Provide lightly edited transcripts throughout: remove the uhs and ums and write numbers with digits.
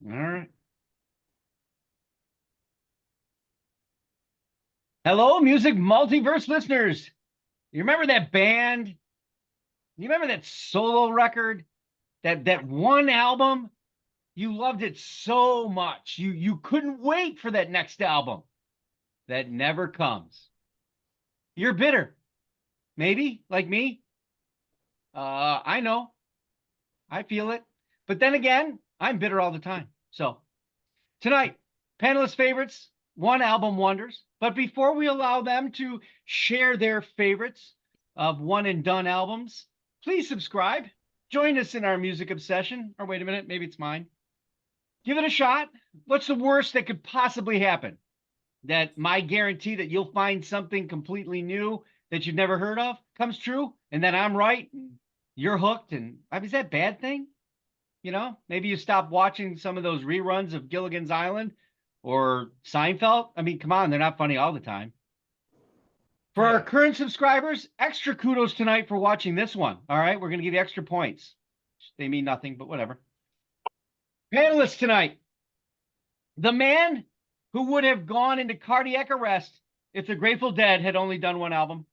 All right. Hello, music multiverse listeners. You remember that band? You remember that solo record? That one album? You loved it so much. You couldn't wait for that next album that never comes. You're bitter. Maybe, like me. I know. I feel it. But then again, I'm bitter all the time. So tonight, panelist favorites, one album wonders. But before we allow them to share their favorites of one and done albums, please subscribe. Join us in our music obsession. Or wait a minute, maybe it's mine. Give it a shot. What's the worst that could possibly happen? That my guarantee that you'll find something completely new that you've never heard of comes true, and then I'm right, and you're hooked. And I mean, is that a bad thing? Maybe you stop watching some of those reruns of Gilligan's Island or Seinfeld. I mean, come on, they're not funny all the time. For our current subscribers, extra kudos tonight for watching this one. All right, we're going to give you extra points. They mean nothing, but whatever. Panelists tonight. The man who would have gone into cardiac arrest if the Grateful Dead had only done one album,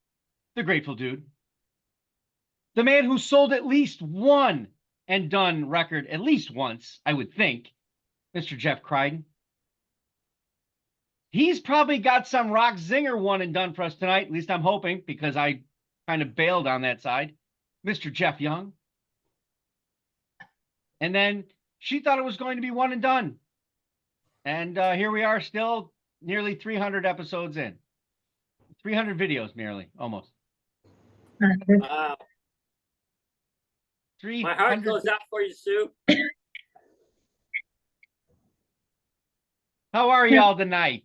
the Grateful Dude. The man who sold at least one and done record at least once, I would think, Mr. Jeff Crichton. He's probably got some rock zinger one and done for us tonight. At least I'm hoping, because I kind of bailed on that side. Mr. Jeff Young. And then she thought it was going to be one and done. And here we are, still nearly 300 episodes in. 300 videos, nearly, almost. Wow. 300. My heart goes out for you, Sue. How are y'all tonight?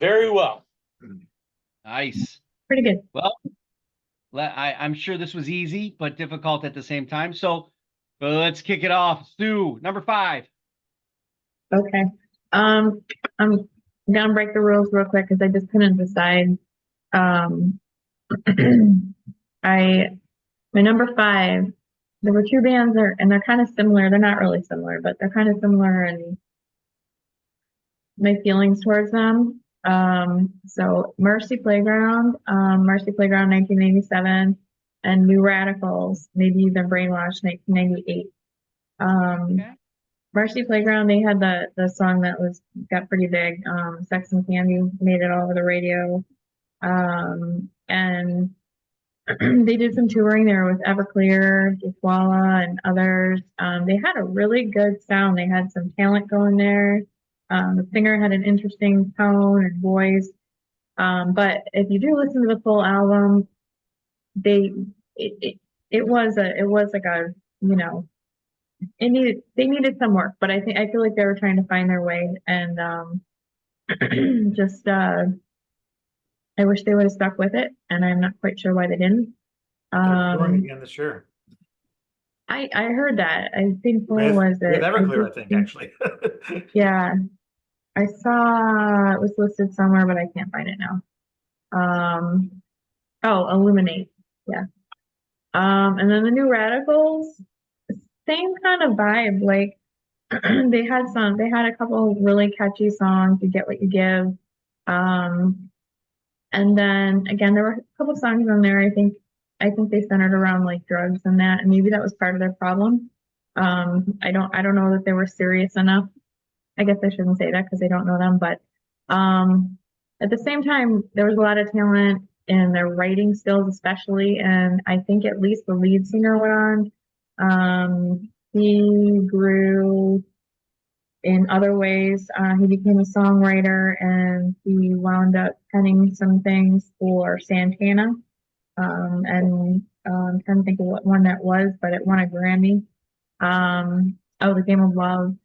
Very well. Nice. Pretty good. Well, I'm sure this was easy, but difficult at the same time. So let's kick it off. Sue, number 5. Okay. I'm gonna break the rules real quick because I just couldn't decide. My number 5, there were 2 bands there, and they're kind of similar. They're not really similar, but they're kind of similar in my feelings towards them. So Mercy Playground 1987, and New Radicals, maybe even Brainwashed 1998. Okay. Mercy Playground, they had the song that got pretty big, Sex and Candy, made it all over the radio. And they did some touring there with Everclear, Dishwalla, and others. They had a really good sound. They had some talent going there. The singer had an interesting tone and voice. But if you do listen to the full album, it was like a, they needed some work, but I feel like they were trying to find their way, and I wish they would have stuck with it, and I'm not quite sure why they didn't. They're touring again this year. I heard that. I think With Everclear, I I think, actually. Yeah, I saw it was listed somewhere, but I can't find it now. Oh, Illuminate, yeah. And then the New Radicals, same kind of vibe. Like they had a couple really catchy songs. You Get What You Give. And then again, there were a couple songs on there. I think they centered around like drugs and that, and maybe that was part of their problem. I don't know that they were serious enough. I guess I shouldn't say that because I don't know them, but at the same time, there was a lot of talent in their writing skills, especially, and I think at least the lead singer went on. He grew in other ways. He became a songwriter, and he wound up penning some things for Santana. And I'm trying to think of what one that was, but it won a Grammy. The Game of Love.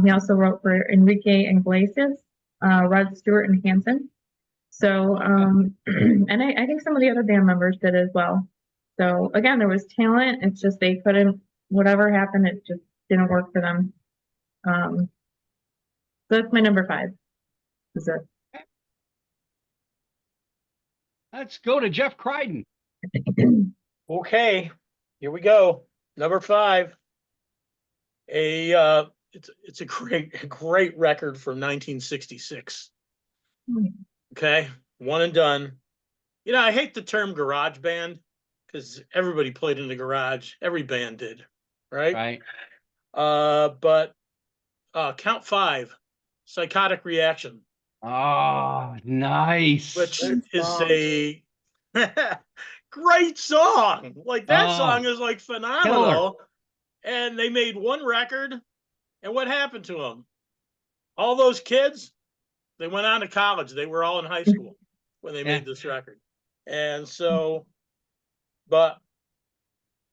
He also wrote for Enrique Iglesias, Rod Stewart, and Hanson. So, and I think some of the other band members did as well. So again, there was talent. It's just they couldn't. Whatever happened, it just didn't work for them. So that's my number 5. Is it? Let's go to Jeff Crichton. Okay, here we go. Number 5. A it's a great record from 1966. Okay, one and done. You know, I hate the term garage band because everybody played in the garage. Every band did, right? Right. But Count Five, Psychotic Reaction, Oh, nice. which Good is song. a great song. Like that Oh, song is like phenomenal. And they made one record, and what happened to them? All those kids, they went on to college. They were all in high school when they made this record. And so, but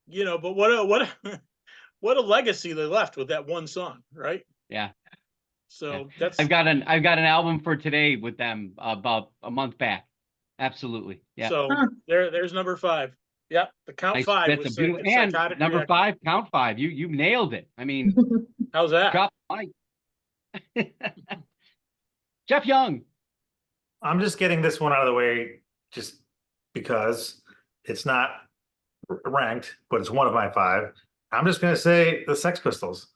you know, but what a legacy they left with that one song, right? Yeah. So that's I've got an album for today with them about a month back. Absolutely. Yeah. so there's number 5. Yep, the Count Nice. 5 That's a was beautiful, and Psychotic number Reaction. 5, Count 5. You nailed it. I mean, How's that? drop the mic. Jeff Young. I'm just getting this one out of the way just because it's not ranked, but it's one of my 5. I'm just going to say the Sex Pistols.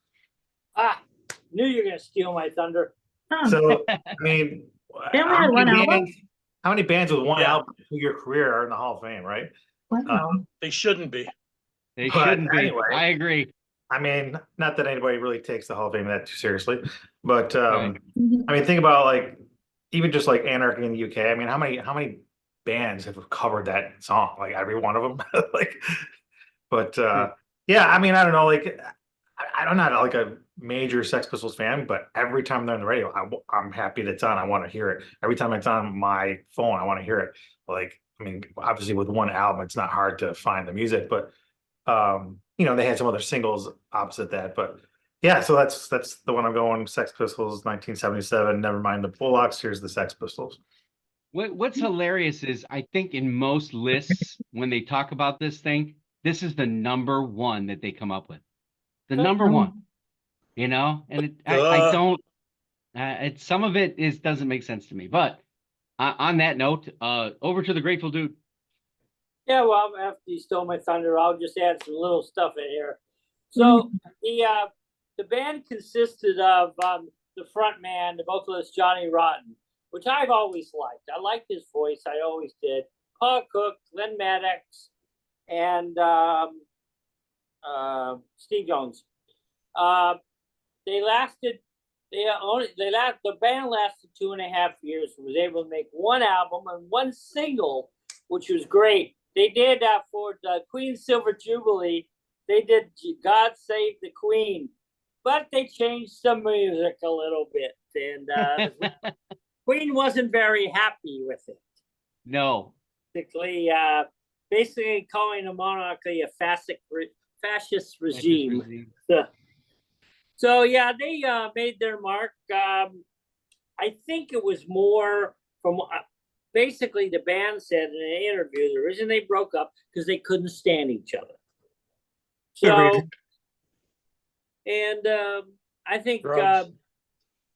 Knew you were gonna steal my thunder. So, I mean, They only had one album? how many bands with one Yeah. album through your career are in the Hall of Fame, right? Wow. They shouldn't be. They But shouldn't be. anyway. I agree. I mean, not that anybody really takes the Hall of Fame that too seriously, but Right. I mean, think about like even just like Anarchy in the UK. I mean, how many bands have covered that song? Like every one of them, like. But yeah, I mean, I don't know. Like, I'm not like a major Sex Pistols fan, but every time they're on the radio, I'm happy that it's on. I want to hear it. Every time it's on my phone, I want to hear it. Like, I mean, obviously with one album, it's not hard to find the music, but you know, they had some other singles opposite that. But yeah, so that's the one I'm going. Sex Pistols, 1977. Never mind the Bullocks. Here's the Sex Pistols. What's hilarious is I think in most lists when they talk about this thing, this is the number one that they come up with. The number one, you know, and I don't. Some of it doesn't make sense to me. But on that note, over to the Grateful Dude. Yeah, well, after you stole my thunder, I'll just add some little stuff in here. So the band consisted of the front man, the vocalist Johnny Rotten, which I've always liked. I liked his voice. I always did. Paul Cook, Glenn Maddox, and Steve Jones. The band lasted 2.5 years. Was able to make one album and one single, which was great. They did for the Queen's Silver Jubilee. They did "God Save the Queen," but they changed some music a little bit, and Queen wasn't very happy with it. No. Basically calling the monarchy a fascist regime. So yeah, they made their mark. I think it was more from basically the band said in an interview. The reason they broke up because they couldn't stand each other. So, and I think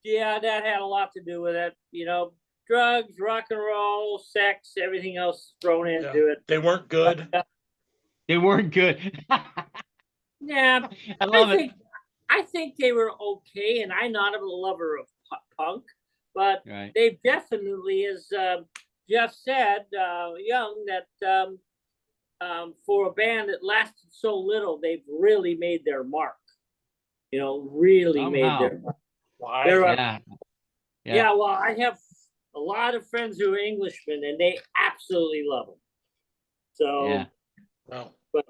yeah, that had a lot to do with it. You know, drugs, rock and roll, sex, everything else thrown into it. They weren't good. They weren't good. Yeah, I love it. I think they were okay, and I'm not a lover of punk, but Right. they definitely, as Jeff said, Young, that for a band that lasted so little, they've really made their mark. You know, really made their mark. Why? Yeah, well, I have a lot of friends who are Englishmen, and they absolutely love them. So, Yeah. Well, but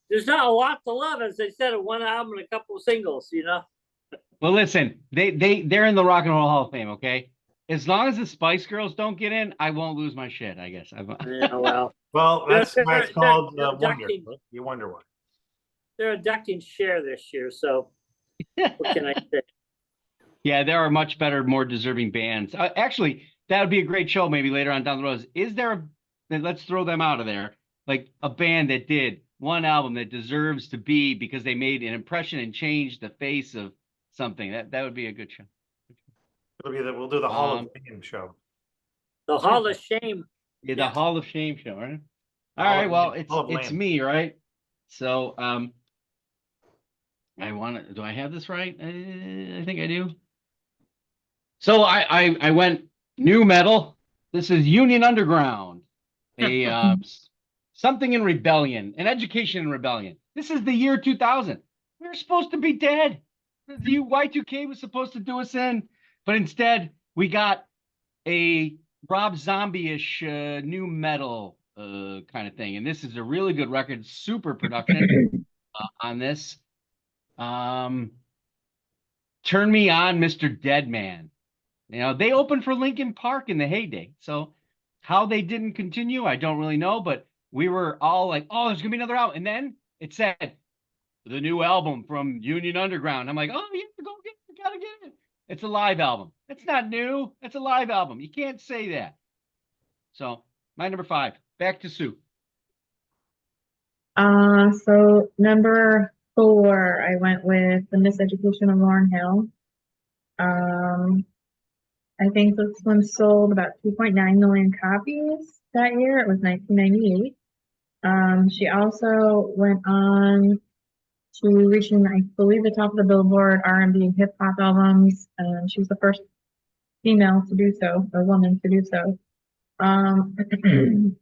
there's not a lot to love, as they said, one album and a couple of singles, you know. Well, listen, they're in the Rock and Roll Hall of Fame, okay? As long as the Spice Girls don't get in, I won't lose my shit, I guess. Yeah, well. Well, that's why it's called they're Wonder. inducting- You wonder why. They're inducting Cher this year, so what can I say? Yeah, there are much better, more deserving bands. Actually, that would be a great show maybe later on down the road. Is there let's throw them out of there, like a band that did one album that deserves to be because they made an impression and changed the face of something. That would be a good show. We'll do the Hall of Fame show. The Hall of Shame. Yeah, the Hall of Shame show, right? All Hall right, of well, Lame. Hall of it's Lame. me, right? So do I have this right? I think I do. So I went new metal. This is Union Underground, a something in rebellion, an education in rebellion. This is the year 2000. We were supposed to be dead. The Y2K was supposed to do us in, but instead we got a Rob Zombie-ish new metal kind of thing. And this is a really good record, super production on this. Turn Me On, Mr. Deadman. You know, they opened for Linkin Park in the heyday. So how they didn't continue, I don't really know, but we were all like, oh, there's gonna be another album. And then it said the new album from Union Underground. I'm like, oh, you have to go get it, you gotta get it. It's a live album. It's not new, it's a live album. You can't say that. So my number 5. Back to Sue. So number 4, I went with The Miseducation of Lauryn Hill. I think this one sold about 2.9 million copies that year. It was 1998. She also went on to reaching, I believe, the top of the Billboard R&B and hip hop albums. She was the first female to do so, or woman to do so. And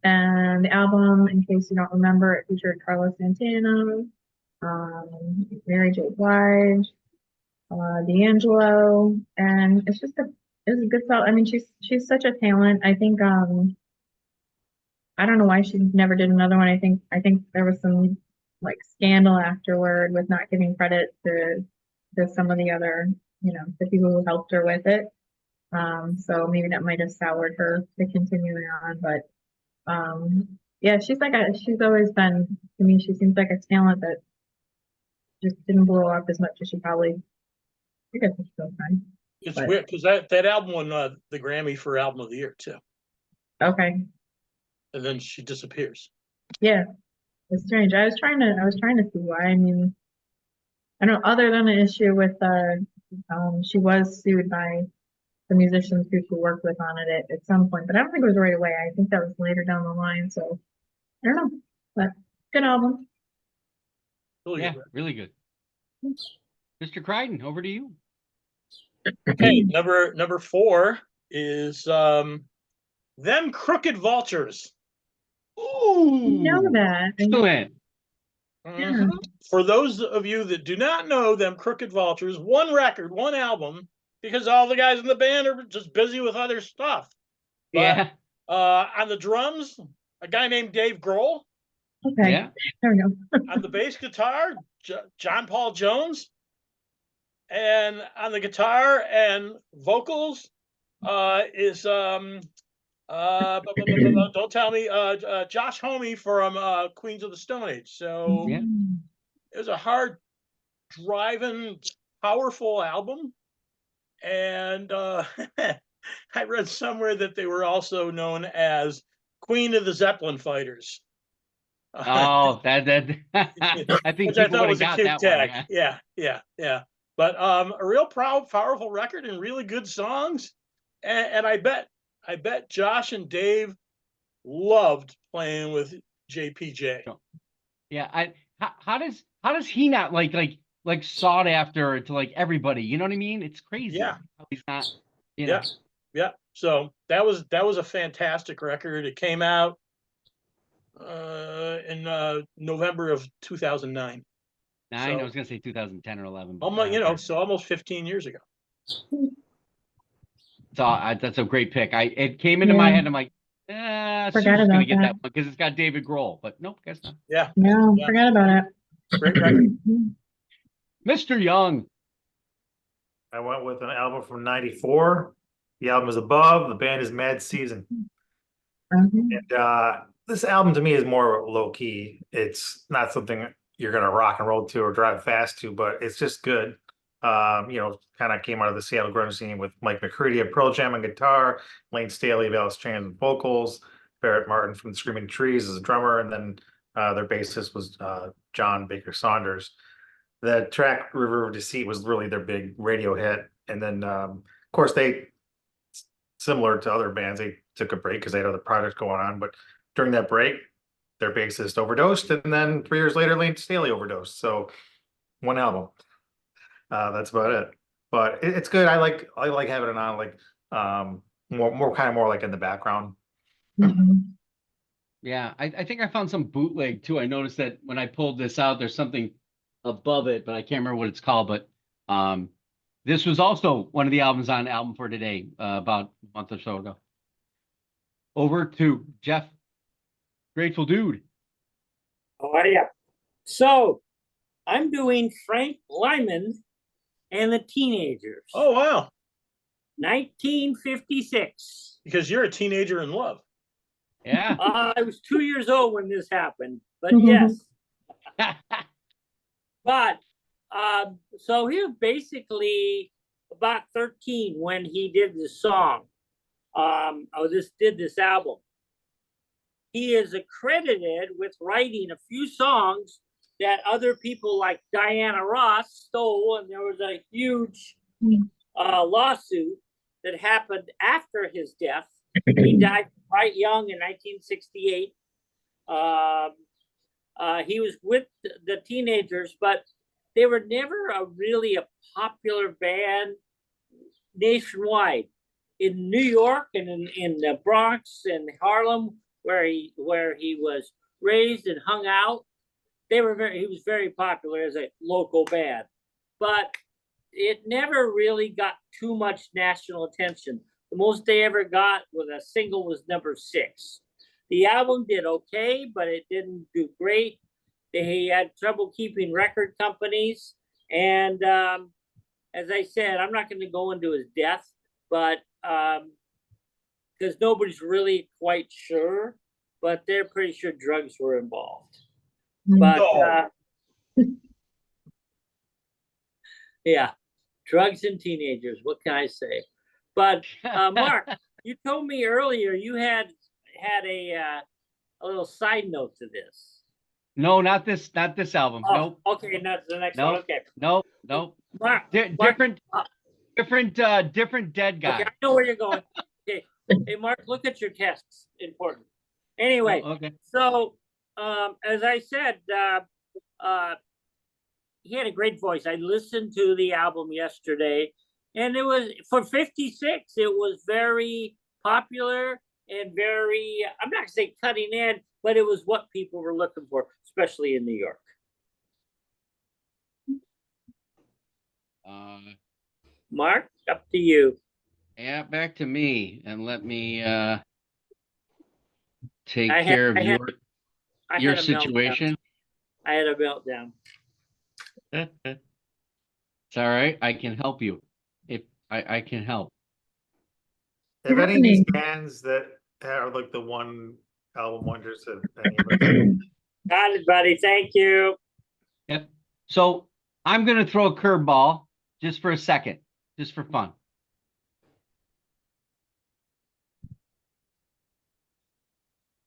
the album, in case you don't remember, it featured Carlos Santana, Mary J. Blige, D'Angelo, and it was a good song. I mean, she's such a talent. I think I don't know why she never did another one. I think there was some like scandal afterward with not giving credit to some of the other, the people who helped her with it. So maybe that might have soured her to continuing on. But yeah, she's always been, to me, she seems like a talent that just didn't blow up as much as she probably. I guess it's still fine. It's weird because that album won the Grammy for Album of the Year too. Okay. And then she disappears. Yeah, it's strange. I was trying to see why. I mean, I know other than the issue with she was sued by the musicians who she worked with on it at some point, but I don't think it was right away. I think that was later down the line. So I don't know, but good album. Really yeah, good. Really good. Mr. Crichton, over to you. Okay, number 4 is Them Crooked Vultures. Ooh, know that. Excellent. Mm-hmm. For those of you that do not know Them Crooked Vultures, one record, one album, because all the guys in the band are just busy with other stuff. But, yeah. On the drums, a guy named Dave Grohl. Okay. Yeah. There we go. On the bass guitar, John Paul Jones. And on the guitar and vocals is don't tell me Josh Homme from Queens of the Stone Age. So Yeah. it was a hard driving, powerful album. And I read somewhere that they were also known as Queen of the Zeppelin Fighters. Oh, that I think which I people thought would was have a got cute that tag. one. Yeah. But a real proud, powerful record and really good songs. And I bet Josh and Dave loved playing with JPJ. Yeah. How does he not like sought after to like everybody? You know what I mean? It's crazy. Yeah. How he's not. You know. Yeah. So that was a fantastic record. It came out in November of 2009. I was gonna say 2010 or 11. But Almost, so almost 15 years ago. So that's a great pick. It came into my head. I'm like, Sue's gonna get that one because it's got David Grohl. But nope, guess not. Yeah. No, forgot about it. Great record. Mr. Young. I went with an album from '94. The album is Above. The band is Mad Season. And this album to me is more low key. It's not something you're gonna rock and roll to or drive fast to, but it's just good. Kind of came out of the Seattle grunge scene with Mike McCready of Pearl Jam on guitar, Lane Staley of Alice Chains on vocals, Barrett Martin from the Screaming Trees as a drummer, and then their bassist was John Baker Saunders. The track River of Deceit was really their big radio hit. And then, of course, they, similar to other bands, they took a break because they had other projects going on. But during that break, their bassist overdosed. And then 3 years later, Lane Staley overdosed. So one album. That's about it. But it's good. I like having it on like more like in the background. Mhm. Yeah, I think I found some bootleg too. I noticed that when I pulled this out, there's something above it, but I can't remember what it's called. But this was also one of the albums on Album for Today about a month or so ago. Over to Jeff, Grateful Dude. Oh yeah. So I'm doing Frank Lyman and the Teenagers. Oh wow! 1956. Because you're a teenager in love. Yeah. I was 2 years old when this happened, but Mhm. yes. But so he was basically about 13 when he did this song. Did this album. He is accredited with writing a few songs that other people like Diana Ross stole, and there was a huge lawsuit that happened after his death. He died quite young in 1968. He was with the Teenagers, but they were never really a popular band nationwide. In New York and in the Bronx and Harlem, where he was raised and hung out, he was very popular as a local band, but it never really got too much national attention. The most they ever got with a single was number 6. The album did okay, but it didn't do great. They had trouble keeping record companies. And as I said, I'm not going to go into his death, but because nobody's really quite sure, but they're pretty sure drugs were involved. But yeah, drugs and teenagers. What can I say? But Mark, you told me earlier you had a little side note to this. No, not this album. Oh, Nope. okay, that's the next one. Okay. Nope. Mark, Different dead guy. Okay, I know where you're going. Okay. Hey, Mark, look at your tests. Important. Anyway, okay. So as I said, he had a great voice. I listened to the album yesterday, and it was for 56. It was very popular and very, I'm not gonna say cutting edge, but it was what people were looking for, especially in New York. Mark, up to you. Yeah, back to me, and let me take care of your situation. I had a meltdown. It's all right. I can help you. If I can help. Have any of these bands that are like the one album wonders of any of us? Got it, buddy. Thank you. Yep. So I'm gonna throw a curveball just for a second, just for fun.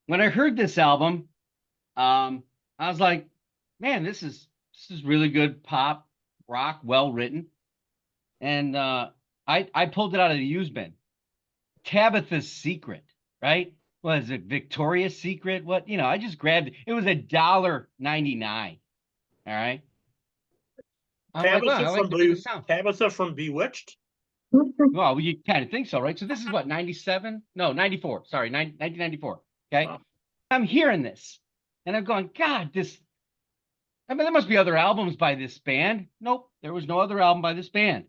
When I heard this album, I was like, man, this is really good pop rock, well written. And I pulled it out of the used bin. Tabitha's Secret, right? Was it Victoria's Secret? What, I just grabbed it. It was $1.99. All right. Tabitha from Bewitched? Well, you kind of think so, right? So this is what, 97? No, 94. Sorry, 1994. Okay. Wow. I'm hearing this and I'm going, God, there must be other albums by this band. Nope, there was no other album by this band.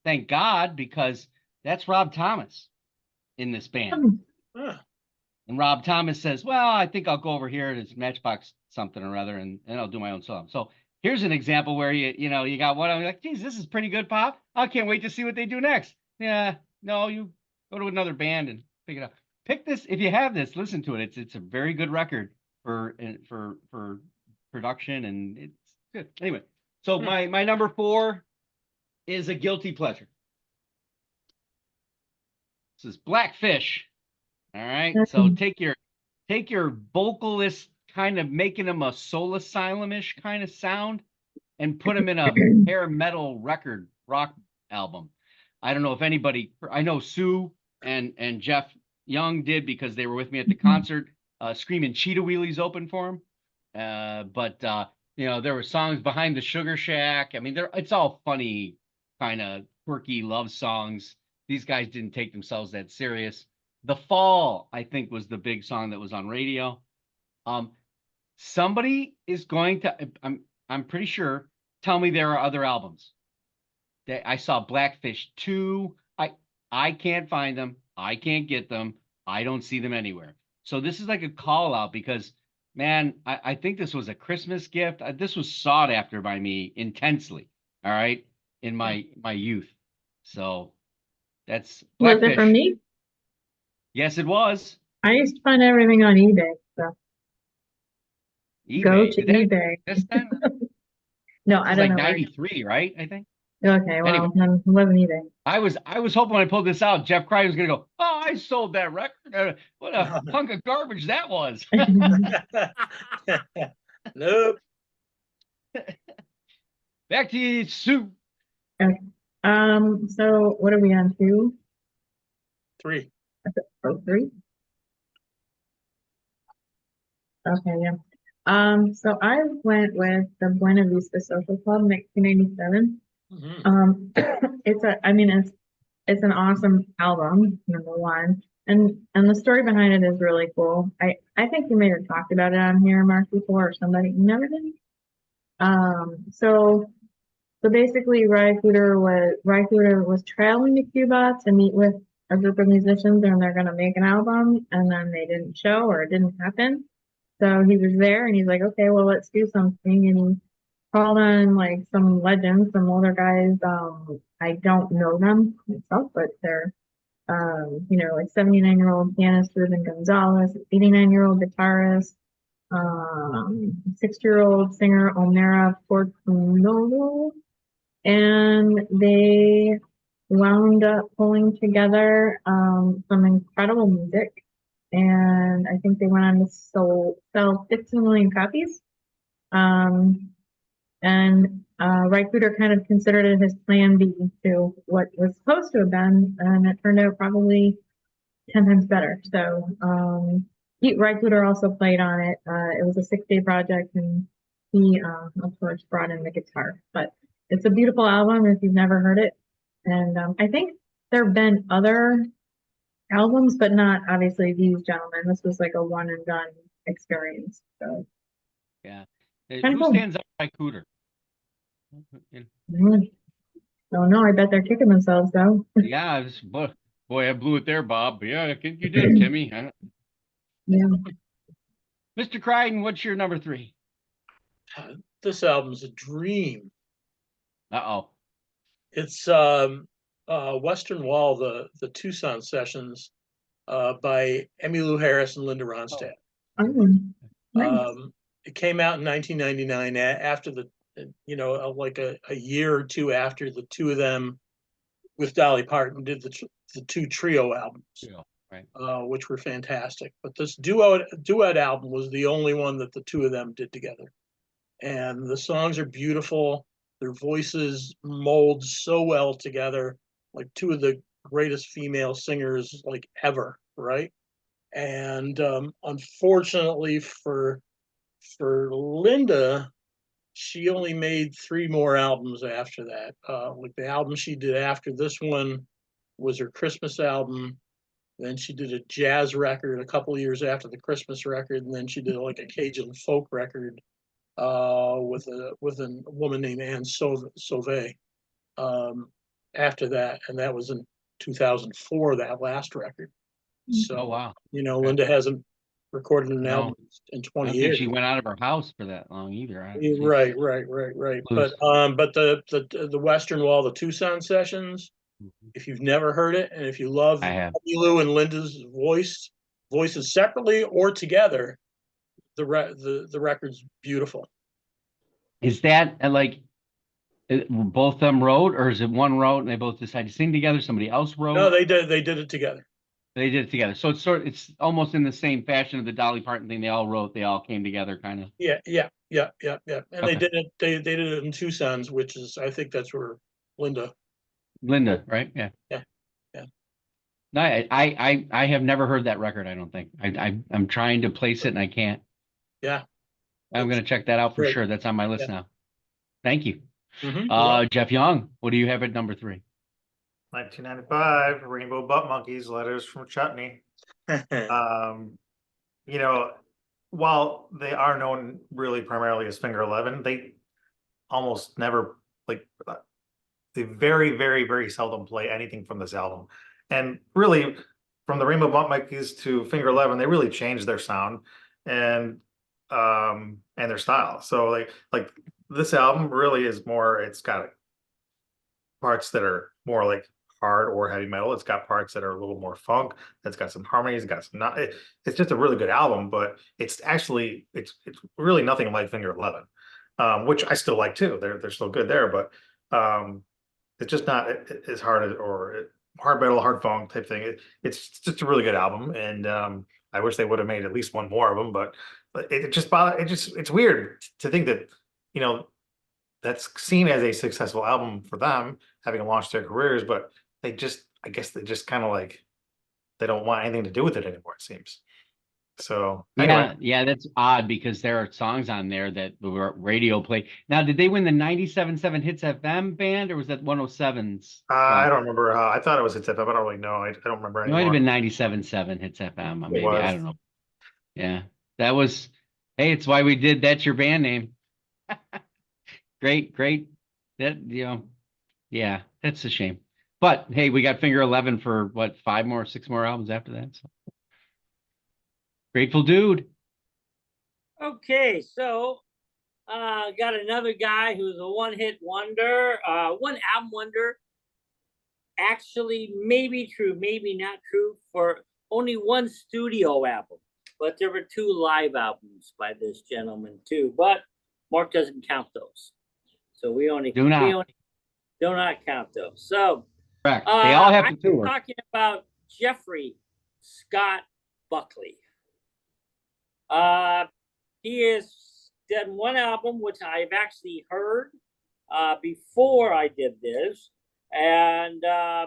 Thank God, because that's Rob Thomas in this band. And Rob Thomas says, well, I think I'll go over here to Matchbox something or other and I'll do my own song. So here's an example where you got one. I'm like, geez, this is pretty good pop. I can't wait to see what they do next. Yeah, no, you go to another band and pick it up. Pick this if you have this. Listen to it. It's a very good record for production, and it's good. Anyway, so my number 4 is a guilty pleasure. This is Blackfish. All right. So take your vocalist, kind of making them a Soul Asylum-ish kind of sound, and put them in a hair metal record rock album. I don't know if anybody, I know Sue and Jeff Young did because they were with me at the concert. Screaming Cheetah Wheelies open for him. But there were songs behind the Sugar Shack. I mean, it's all funny, kind of quirky love songs. These guys didn't take themselves that serious. The Fall, I think, was the big song that was on radio. Somebody is going to, I'm pretty sure, tell me there are other albums. I saw Blackfish 2. I can't find them. I can't get them. I don't see them anywhere. So this is like a call out because, man, I think this was a Christmas gift. This was sought after by me intensely. All right, in my youth. So that's Was it Blackfish. from me? Yes, it was. I used to find everything on eBay. So go eBay. to Did that eBay. this time? No, This I is don't like know where. 93, right? I think. Okay, Anyway. well, then it wasn't eBay. I was hoping when I pulled this out, Jeff Cry was gonna go, "Oh, I sold that record. What a hunk of garbage that was." Nope. Back to you, Sue. Okay. So what are we on to? 3. Oh, 3? Okay, yeah. So I went with the Buena Vista Social Club, 1997. It's an awesome album, number one. And the story behind it is really cool. I think you may have talked about it on here, Mark, before, or somebody. You never did? So basically Ry Cooder was traveling to Cuba to meet with a group of musicians and they're gonna make an album, and then they didn't show, or it didn't happen. So he was there and he's like, okay, well, let's do something. And he called on like some legends, some older guys. I don't know them myself, but they're, like 79-year-old pianist Ruben Gonzalez, 89-year-old guitarist, 60-year-old singer Omera Fortunovo. And they wound up pulling together some incredible music. And I think they went on to sell 15 million copies. And Ry Cooder kind of considered it his plan B to what was supposed to have been, and it turned out probably 10 times better. So Ry Cooder also played on it. It was a 6-day project, and he, of course, brought in the guitar. But it's a beautiful album if you've never heard it. And I think there have been other albums, but not obviously these gentlemen. This was like a one and done experience. So Yeah. Kinda Who cool. stands up by Cooter? Oh no, I bet they're kicking themselves though. Yeah, boy, I blew it there, Bob. Yeah, I think you did, Timmy. Yeah. Mr. Crichton, what's your number 3? This album's a dream. Uh-oh. It's Western Wall, the Tucson sessions by Emmylou Harris and Linda Ronstadt. Oh, nice. It came out in 1999 after like a year or two after the two of them with Dolly Parton did the 2 trio albums, Right. Which were fantastic. But this duet album was the only one that the two of them did together. And the songs are beautiful. Their voices mold so well together, like two of the greatest female singers like ever, right? And unfortunately for Linda, she only made 3 more albums after that. Like the album she did after this one was her Christmas album. Then she did a jazz record a couple of years after the Christmas record, and then she did like a Cajun folk record with a woman named Anne Sauvé after that, and that was in 2004. That last record. So Oh, wow. Okay. Linda hasn't recorded an album in 20 I don't years. think she went out of her house for that long either. Right. But the Western Wall, the Tucson sessions, if you've never heard it, and if you love Emmylou and Linda's voices separately or together, the record's beautiful. Is that both of them wrote, or is it one wrote and they both decided to sing together? Somebody else wrote? No, they did it together. They did it together. So it's almost in the same fashion of the Dolly Parton thing. They all wrote, they all came together, kind of. Yeah. And they did it. They did it in Tucson's, which is, I think that's where Linda, right? Yeah. Yeah. No, I have never heard that record. I don't think. I'm trying to place it and I can't. Yeah. I'm going to check that out for Great. sure. That's on my list now. Thank you. Mhm. Jeff Young, what do you have at number 3? 1995, Rainbow Butt Monkeys, Letters from Chutney. You know, while they are known really primarily as Finger 11, they almost never like they very, very, very seldom play anything from this album. And really, from the Rainbow Butt Monkeys to Finger 11, they really changed their sound and their style. So like this album really is more. It's got parts that are more like hard or heavy metal. It's got parts that are a little more funk. It's got some harmonies. It's got some not. It's just a really good album, but it's actually it's really nothing like Finger 11, which I still like too. They're still good there, but it's just not as hard as or hard metal, hard funk type thing. It's just a really good album, and I wish they would have made at least one more of them. But it just it's weird to think that you know that's seen as a successful album for them, having launched their careers, but I guess they just kind of like they don't want anything to do with it anymore, it seems. So anyway, Yeah, that's odd because there are songs on there that were radio play. Now, did they win the 97.7 Hits FM band or was that 107's? I don't remember. I thought it was Hits FM. I don't really know. I don't remember It might have anymore. been 97.7 Hits FM, It maybe. I was. don't know. Yeah, that was, hey, it's why we did That's Your Band Name. Great. That, yeah, that's a shame. But hey, we got Finger 11 for what, 6 more albums after that. So. Grateful Dude. Okay, so got another guy who's a one-hit wonder, one album wonder. Actually, maybe true, maybe not true for only one studio album, but there were 2 live albums by this gentleman too. But Mark doesn't count those, so we do not count those. So correct. They all have to tour. I'm talking about Jeffrey Scott Buckley. He has done one album which I've actually heard before I did this, and I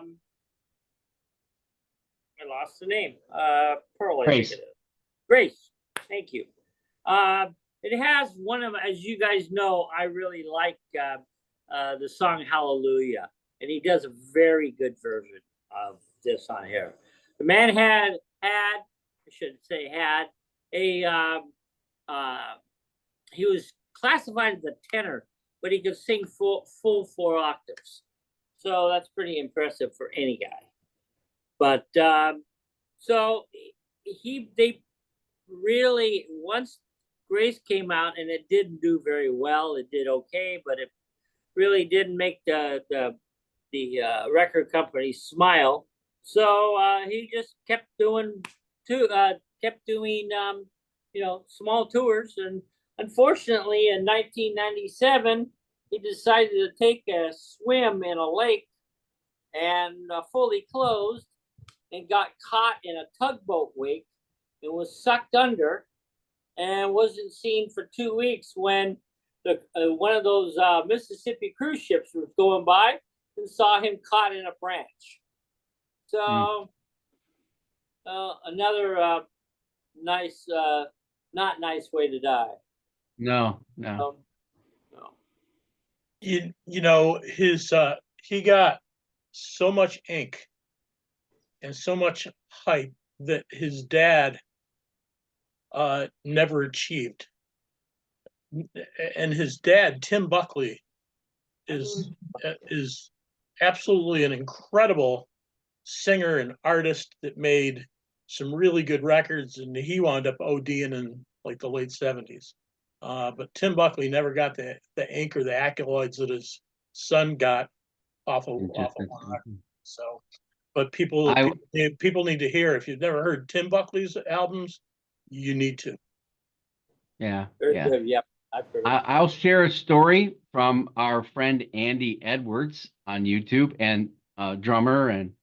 lost the name. Pearl, Grace. I think it is. Grace. Thank you. It has one of, as you guys know, I really like the song Hallelujah, and he does a very good version of this on here. The man had I should say had a he was classified as a tenor, but he could sing full 4 octaves. So that's pretty impressive for any guy. But so they really, once Grace came out, and it didn't do very well. It did okay, but it really didn't make the record company smile. So he just kept doing small tours, and unfortunately in 1997 he decided to take a swim in a lake and fully clothed, and got caught in a tugboat wake and was sucked under and wasn't seen for 2 weeks when one of those Mississippi cruise ships was going by and saw him caught in a branch. So another nice, not nice way to die. No. No. He got so much ink and so much hype that his dad never achieved. And his dad, Tim Buckley, is absolutely an incredible singer and artist that made some really good records, and he wound up ODing in like the late 70s. But Tim Buckley never got the ink or the accolades that his son got off of one record. So, but people need to hear. If you've never heard Tim Buckley's albums, you need to. Yeah. Very good. Yep. I'll share a story from our friend Andy Edwards on YouTube, and drummer and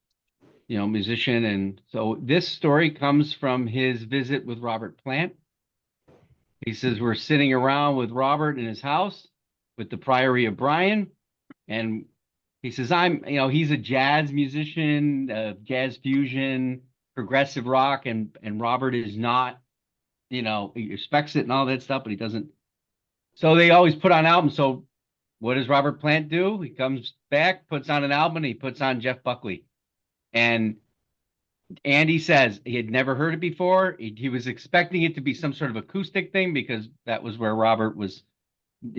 musician. And so this story comes from his visit with Robert Plant. He says we're sitting around with Robert in his house with the Priory of Bryan, and he says he's a jazz musician, jazz fusion, progressive rock, and Robert is not. He respects it and all that stuff, but he doesn't So they always put on albums. So what does Robert Plant do? He comes back, puts on an album, and he puts on Jeff Buckley. And Andy says he had never heard it before. He was expecting it to be some sort of acoustic thing because that was where Robert was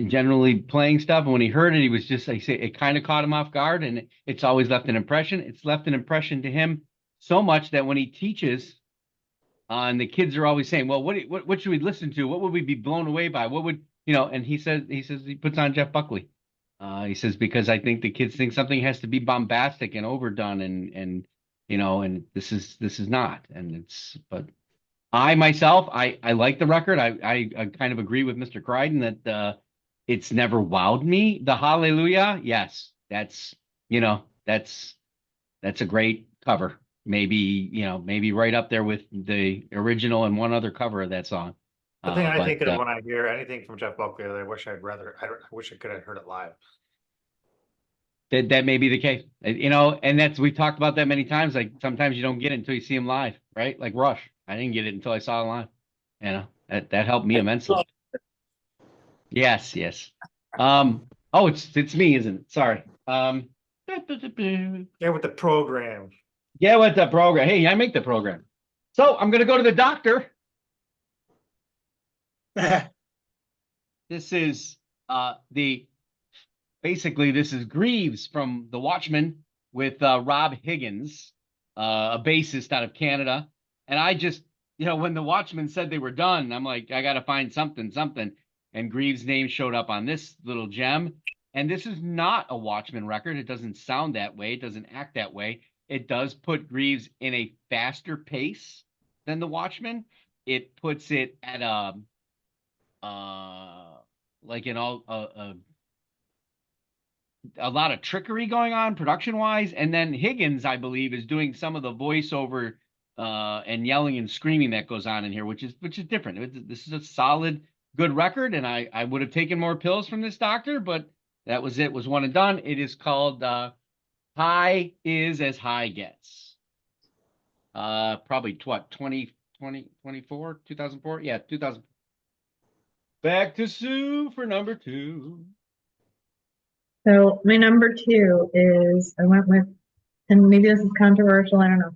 generally playing stuff. And when he heard it, he was just, I say, it kind of caught him off guard, and it's always left an impression. It's left an impression to him so much that when he teaches, and the kids are always saying, "Well, what should we listen to? What would we be blown away by? What would And he puts on Jeff Buckley. He says because I think the kids think something has to be bombastic and overdone, and this is not, and it's but. I myself, I like the record. I kind of agree with Mr. Crichton that it's never wowed me. The Hallelujah, yes, that's a great cover. Maybe right up there with the original and one other cover of that song. The thing I But think of when I hear anything from Jeff Buckley, I wish I wish I could have heard it live. that may be the case, and we've talked about that many times. Like sometimes you don't get it until you see him live, right? Like Rush, I didn't get it until I saw it live. That helped me immensely. Yes, yes. Oh, it's me, isn't it? Sorry. Yeah, with the program. Yeah, with the program. Hey, I make the program. So I'm gonna go to the doctor. This is this is Greaves from The Watchmen with Rob Higgins, a bassist out of Canada. And I just, when The Watchmen said they were done, I'm like, I gotta find something. And Greaves' name showed up on this little gem. And this is not a Watchmen record. It doesn't sound that way. It doesn't act that way. It does put Greaves in a faster pace than The Watchmen. It puts it at like in all a lot of trickery going on production wise, and then Higgins, I believe, is doing some of the voiceover and yelling and screaming that goes on in here, which is different. This is a solid, good record, and I would have taken more pills from this doctor, but that was it. Was one and done. It is called High Is As High Gets. Probably what 2024 2004, yeah, 2000. Back to Sue for number 2. So my number 2 is I went with, and maybe this is controversial, I don't know.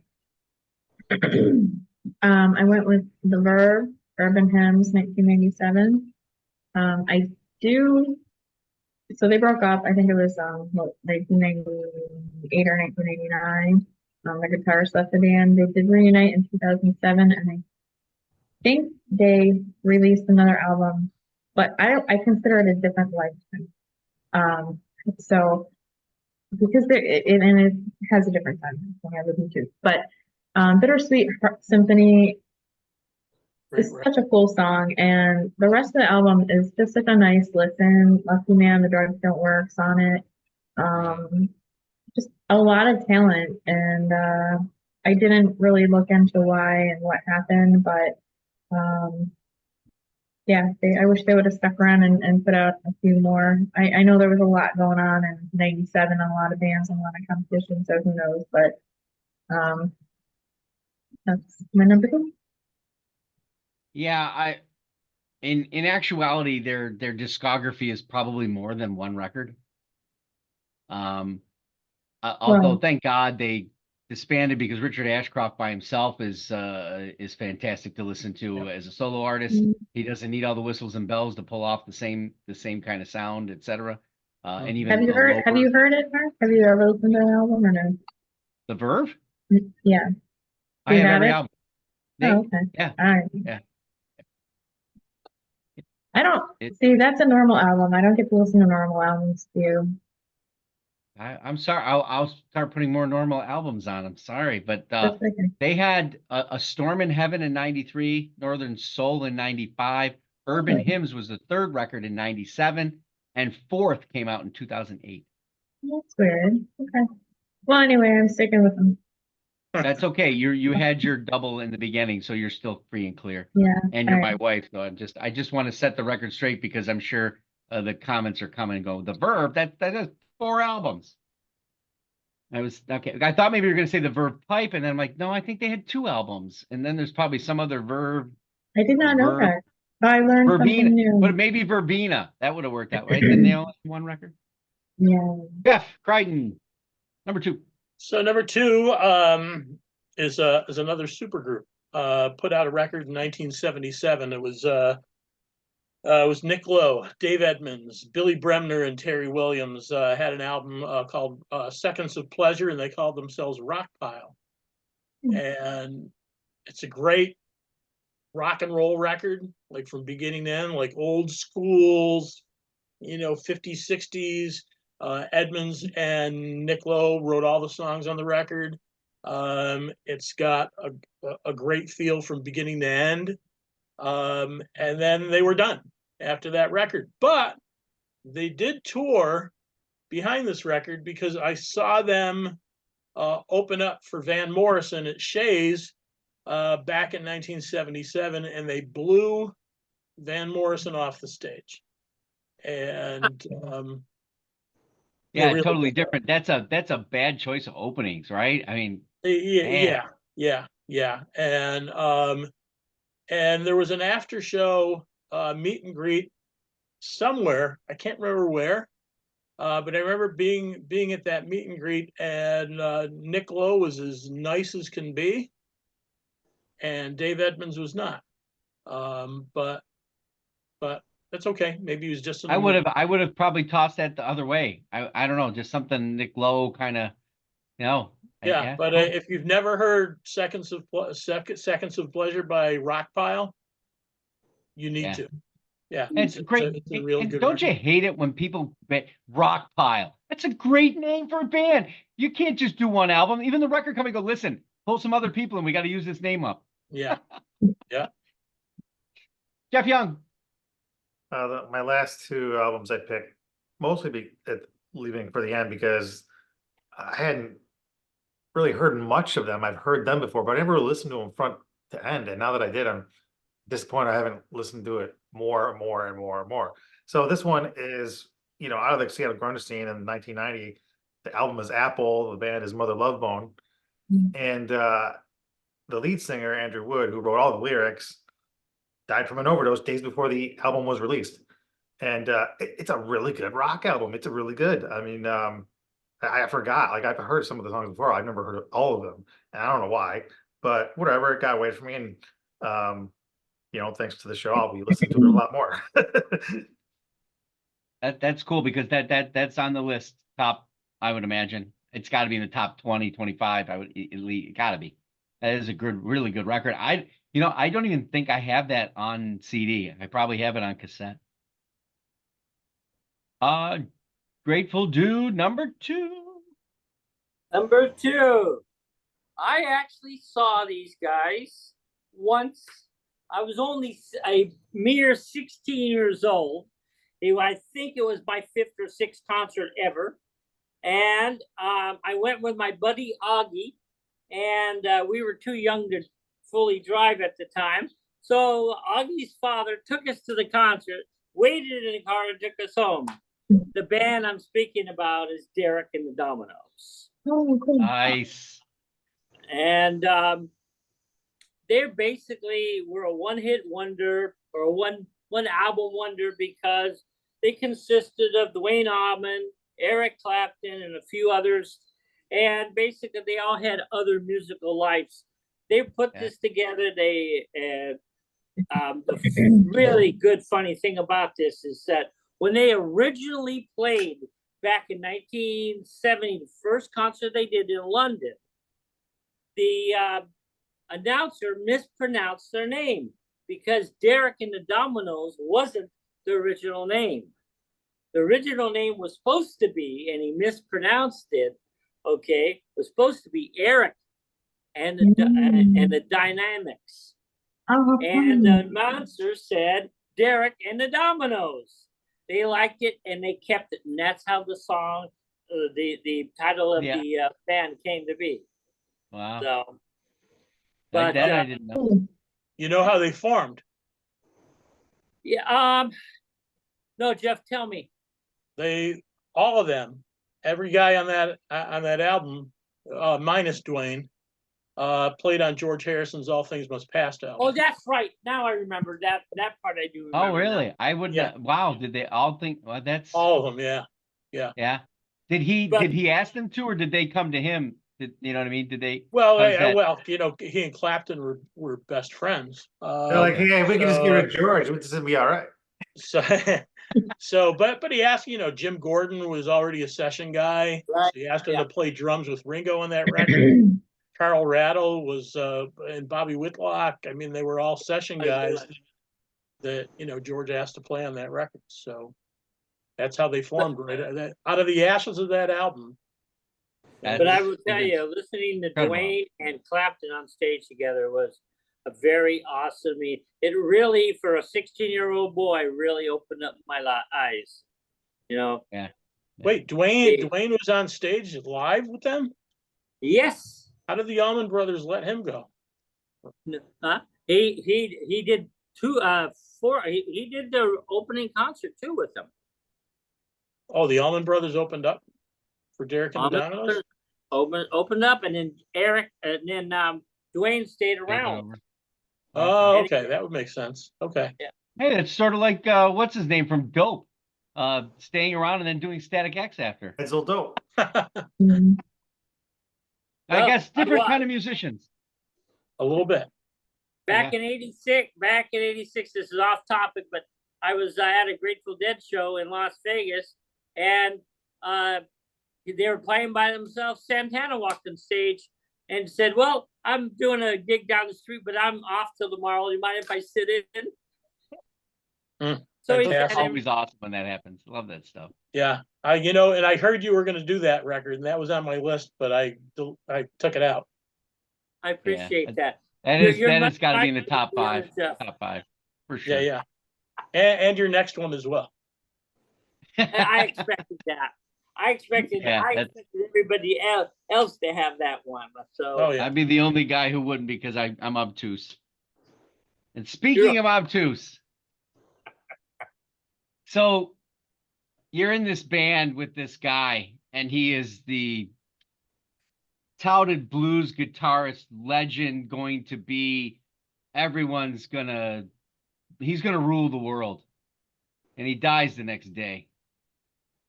I went with The Verve, Urban Hymns, 1997. I do. So they broke up. I think it was 1998 or 1989. The guitarist left the band. They did reunite in 2007, and I think they released another album, but I consider it a different lifetime. So because it has a different time than I listen to, but Bittersweet Symphony is such a cool song, and the rest of the album is just such a nice listen. Lucky Man, The Drugs Don't Work's on it. Just a lot of talent, and I didn't really look into why and what happened, but yeah, I wish they would have stuck around and put out a few more. I know there was a lot going on in '97 and a lot of bands and a lot of competition, so who knows, but that's my number 2. Yeah, in actuality, their discography is probably more than one record. Although thank God they disbanded, because Richard Ashcroft by himself is fantastic to listen to as a solo artist. He doesn't need all the whistles and bells to pull off the same kind of sound, etc. And even have you heard it, Mark? Have you ever listened to an album or no? The Verve? Yeah. I have every album. Oh, okay. Yeah. All right. Yeah. I don't see, that's a normal album. I don't get to listen to normal albums too. I'm sorry. I'll start putting more normal albums on. I'm sorry, but Okay. they had a Storm in Heaven in '93, Northern Soul in '95, Urban Hymns was the 3rd record in '97, and 4th came out in 2008. That's weird. Okay. Well, anyway, I'm sticking with them. That's okay. You had your double in the beginning, so you're still free and clear. Yeah. And you're my wife, so I just want to set the record straight, because I'm sure the comments are coming and go, The Verve, that is 4 albums. I was okay. I thought maybe you were going to say the Verve Pipe, and then I'm like, no, I think they had 2 albums, and then there's probably some other Verve. I did not know that. I learned something Verbena, but new. maybe Verbena. That would have worked out, right? Didn't they only have one record? Yeah. Jeff Crichton, number 2. So number 2 is another supergroup. Put out a record in 1977. It was Nick Lowe, Dave Edmunds, Billy Bremner, and Terry Williams had an album called Seconds of Pleasure, and they called themselves Rock Pile. And it's a great rock and roll record, like from beginning to end, like old schools, 50s, 60s. Edmunds and Nick Lowe wrote all the songs on the record. It's got a great feel from beginning to end. And then they were done after that record. But they did tour behind this record because I saw them open up for Van Morrison at Shays back in 1977, and they blew Van Morrison off the stage. And Yeah, really totally different. That's a bad choice of openings, right? I mean, yeah. And there was an after show meet and greet somewhere. I can't remember where, but I remember being at that meet and greet, and Nick Lowe was as nice as can be, and Dave Edmunds was not. But that's okay. Maybe he was just in the I mood. would have probably tossed that the other way. I don't know, just something Nick Lowe kind of, Yeah, but cool. if you've never heard Seconds of Pleasure by Rockpile, you need to. Yeah, It's great. It's a real And good don't you record. hate it when people Rock Pile? That's a great name for a band. You can't just do one album. Even the record company go, listen, pull some other people and we got to use this name up. Yeah. Jeff Young. My last 2 albums I picked mostly leaving for the end because I hadn't really heard much of them. I've heard them before, but I never listened to them front to end. And now that I did, I'm disappointed I haven't listened to it more. So this one is, out of the Seattle grunge scene in 1990. The album is Apple. The band is Mother Love Bone. And the lead singer, Andrew Wood, who wrote all the lyrics, died from an overdose days before the album was released. And it's a really good rock album. It's a really good. I mean, I forgot. Like, I've heard some of the songs before. I've never heard of all of them, and I don't know why. But whatever, it got away from me, and thanks to the show, I'll be listening to it a lot more. That's cool because that's on the list. Top, I would imagine. It's got to be in the top 20, 25. It got to be. That is a really good record. I don't even think I have that on CD. I probably have it on cassette. Grateful Dude, number 2. Number 2. I actually saw these guys once. I was only a mere 16 years old. I think it was my 5th or 6th concert ever. And I went with my buddy Augie, and we were too young to fully drive at the time. So Augie's father took us to the concert, waited in the car, and took us home. The band I'm speaking about is Derek and the Dominoes. Oh, cool. Nice. And they're basically were a one-hit wonder, or a one album wonder, because they consisted of Duane Allman, Eric Clapton, and a few others. And basically they all had other musical lives. They put this together. The really good funny thing about this is that when they originally played back in 1970, the first concert they did in London, the announcer mispronounced their name because Derek and the Dominoes wasn't the original name. The original name was supposed to be, and he mispronounced it, was supposed to be Eric and the Dynamics. And the announcer said Derek and the Dominoes. They liked it and they kept it, and that's how the song, the title of the band came to be. Wow. So, but that I didn't know. You know how they formed? Yeah. No, Jeff, tell me. All of them, every guy on that album, minus Duane, played on George Harrison's All Things Must Pass album. Oh, that's right. Now I remember that part. I do remember. Oh, really? Now. I would. Yeah. Wow. Did they all think? Well, that's All of them, yeah. yeah. Did he But- ask them to, or did they come to him? You know what I mean? Did they? Well, How's that? well, you know, he and Clapton were best friends. They're like, Okay. hey, if we can just get rid of George, this will be all right. So, but he asked, you know, Jim Gordon was already a session guy. Right, So he asked him yeah. to play drums with Ringo on that record. Carl Rattle was, and Bobby Whitlock. I mean, they were all session guys that, you know, George asked to play on that record. So that's how they formed, right? Out of the ashes of that album. But I will tell you, listening to incredible. Dwayne and Clapton on stage together was a very awesome. It really, for a 16-year-old boy, really opened up my eyes. You know. Wait, Dwayne was on stage live with them? Yes. How did the Allman Brothers let him go? He did he did the opening concert too with them. Oh, the Allman Brothers opened up for Derek and the Dominoes? Opened up, and then Eric, and then Dwayne stayed around. Oh, okay, that would make sense. Okay. Yeah. Hey, it's sort of like what's his name from Dope, staying around and then doing Static X after. It's all dope. Mhm. I Well, guess different I- kind of musicians. A little bit. Back in '86, this is off topic, but I was at a Grateful Dead show in Las Vegas, and they were playing by themselves. Santana walked on stage and said, "Well, I'm doing a gig down the street, but I'm off till tomorrow. You mind if I sit in?" So he Fantastic. said, It's always awesome when that happens. Love that stuff. Yeah. You know, and I heard you were going to do that record, and that was on my list, but I took it out. "I appreciate that." That has got to be in the top five. Jeff. Top five, for sure. Yeah. And your next one as well. I expected that. I expected everybody else to have that one. So Oh, yeah. I'd be the only guy who wouldn't, because I'm obtuse. And speaking of obtuse, so you're in this band with this guy, and he is the touted blues guitarist legend, going to be he's gonna rule the world, and he dies the next day.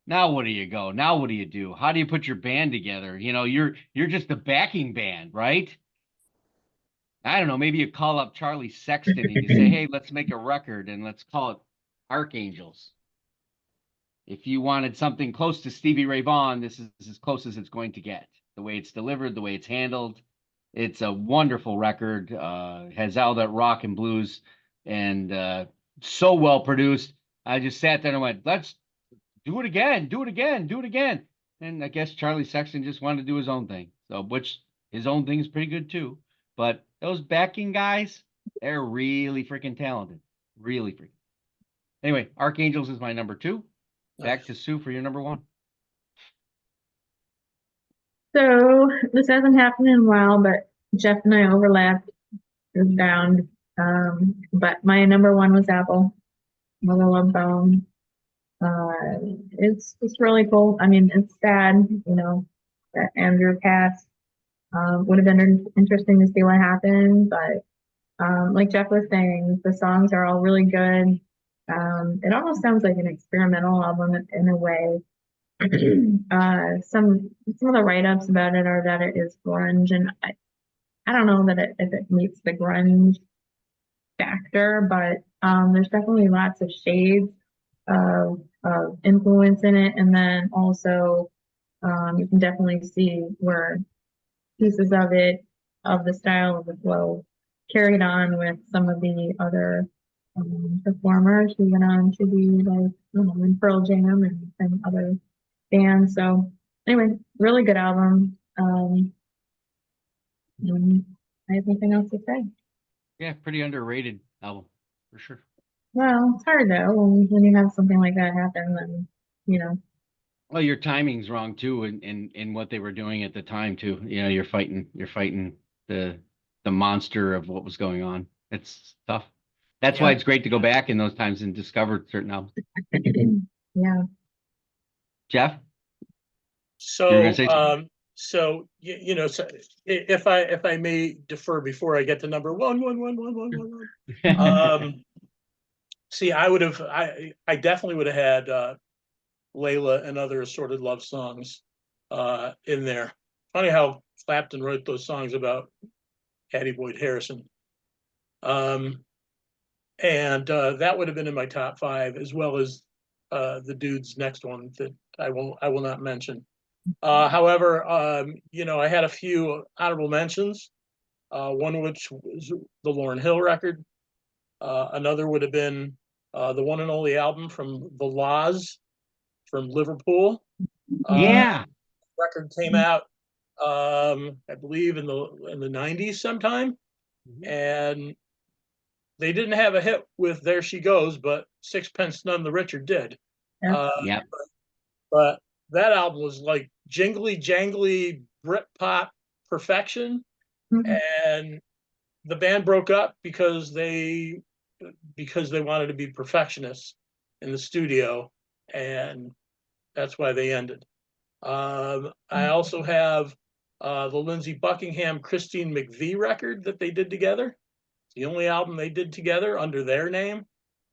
Now what do you go? Now what do you do? How do you put your band together? You know, you're just a backing band, right? I don't know, maybe you call up Charlie Sexton and you say, hey, let's make a record and let's call it Archangels. If you wanted something close to Stevie Ray Vaughan, this is as close as it's going to get. The way it's delivered, the way it's handled. It's a wonderful record. Has all that rock and blues, and so well produced. I just sat there and went, let's do it again, do it again, do it again. And I guess Charlie Sexton just wanted to do his own thing. So, which his own thing is pretty good too. But those backing guys, they're really freaking talented. Really freaking. Anyway, Archangels is my number 2. Back to Sue for your number 1. So this hasn't happened in a while, but Jeff and I overlapped. It was bound. But my number 1 was Apple. Mother Love Bone. It's really cool. I mean, it's sad, you know, that Andrew passed. Would have been interesting to see what happened, but like Jeff was saying, the songs are all really good. It almost sounds like an experimental album in a way. Some of the write-ups about it are that it is grunge, and I don't know that if it meets the grunge factor, but there's definitely lots of shades of influence in it, and then also you can definitely see where pieces of it, of the style of the flow, carried on with some of the other performers who went on to be like, you know, in Pearl Jam and other bands. So anyway, really good album. I have nothing else to say. Yeah, pretty underrated album for sure. Well, it's hard though when you have something like that happen, then you know. Well, your timing's wrong too, in what they were doing at the time too. You know, you're fighting the monster of what was going on. It's tough. That's why it's great to go back in those times and discover certain albums. Yeah. Jeff? You were So, gonna say something? so so if I may defer before I get to number one. See, I definitely would have had Layla and other assorted love songs in there. Funny how Clapton wrote those songs about Hattie Boyd Harrison. And that would have been in my top 5, as well as the dude's next one that I will not mention. However, I had a few honorable mentions. One of which was the Lauryn Hill record. Another would have been the one and only album from The Laws from Liverpool. Yeah. Record came out, I believe in the 90s sometime, and they didn't have a hit with "There She Goes," but "Sixpence None the Richer" did. Yeah. But that album was like jingly jangly Britpop perfection, and the band broke up because they wanted to be perfectionists in the studio, and that's why they ended. I also have the Lindsey Buckingham Christine McVie record that they did together. It's the only album they did together under their name,